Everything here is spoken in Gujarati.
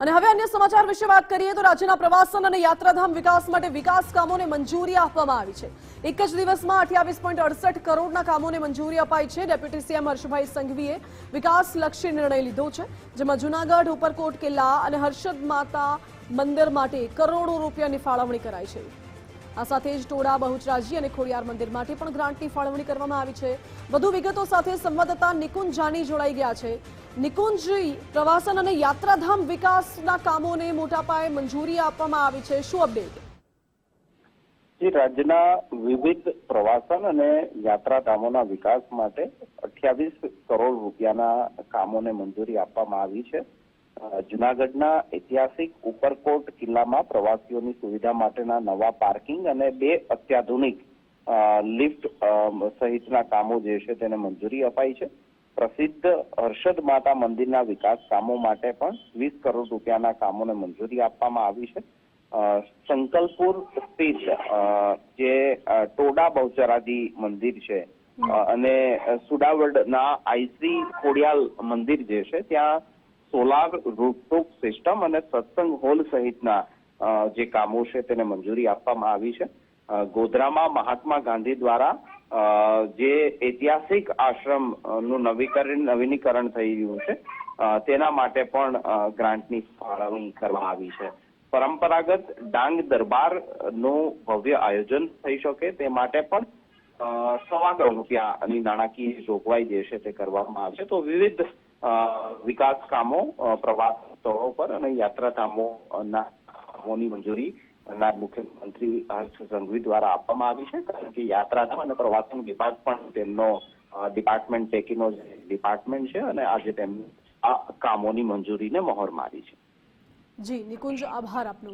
અને હવે અન્ય સમાચાર વિશે વાત કરીએ તો રાજ્યના પ્રવાસન અને યાત્રાધામ વિકાસ માટે વિકાસ કામોને મંજૂરી આપવામાં આવી છે। એક જ દિવસમાં 28.68 કરોડના કામોને મંજૂરી અપાઈ છે। ડેપ્યુટી સીએમ હર્ષભાઈ સંઘવીએ વિકાસલક્ષી નિર્ણય લીધો છે, જેમાં જૂનાગઢ, ઉપરકોટ કિલ્લા અને હર્ષદ માતા મંદિર માટે કરોડો રૂપિયાની ફાળવણી કરાઈ છે। આ સાથે જ ટોડા, બહુચરાજી અને ખોડિયાર મંદિર માટે પણ ગ્રાન્ટની ફાળવણી કરવામાં આવી છે। વધુ વિગતો સાથે સંવાદદાતા નિકુંજ જાની જોડાઈ ગયા છે। નિકુંજ, પ્રવાસન અને યાત્રાધામ વિકાસના કામોને મોટા પાયે મંજૂરી આપવામાં આવી છે, શું અપડેટ? રાજ્યના વિવિધ પ્રવાસન અને યાત્રાધામોના વિકાસ માટે 28 કરોડ રૂપિયાના કામોને મંજૂરી આપવામાં આવી છે। જૂનાગઢના ઐતિહાસિક ઉપરકોટ કિલ્લામાં પ્રવાસીઓની સુવિધા માટેના નવા પાર્કિંગ અને 2 અત્યાધુનિક લિફ્ટ સહિતના કામો જે છે તેને મંજૂરી અપાઈ છે। પ્રસિદ્ધ હર્ષદ માતા મંદિરના વિકાસ કામો માટે પણ 20 કરોડ રૂપિયાના કામોને મંજૂરી આપવામાં આવી છે। સંકલપુર સ્થિત જે ટોડા બહુચરાજી મંદિર છે અને સુડાવડના આઈસી ખોડિયાલ મંદિર જે છે ત્યાં સોલાર રૂફટોપ સિસ્ટમ અને સત્સંગ હોલ સહિતના જે કામો છે તેને મંજૂરી આપવામાં આવી છે। ગોધરામાં મહાત્મા ગાંધી દ્વારા જે ઐતિહાસિક આશ્રમનું નવીનીકરણ થઈ રહ્યું છે તેના માટે પણ ગ્રાન્ટની ફાળવણી કરવામાં આવી છે। પરંપરાગત ડાંગ દરબારનું ભવ્ય આયોજન થઈ શકે તે માટે પણ 1.25 કરોડ રૂપિયાની નાણાકીય જોગવાઈ જે છે તે કરવામાં આવશે। તો વિવિધ વિકાસ કામો પ્રવાસન સ્થળો પર અને યાત્રાધામોના કામોની મંજૂરી નાયબ મુખ્યમંત્રી હર્ષ સંઘવી દ્વારા આપવામાં આવી છે, કારણ કે યાત્રાધામ અને પ્રવાસન વિભાગ પણ તેમનો ડિપાર્ટમેન્ટ પૈકીનો ડિપાર્ટમેન્ટ છે અને આજે તેમને આ કામોની મંજૂરીને મહોર મારી છે। જી નિકુંજ, આભાર આપનો।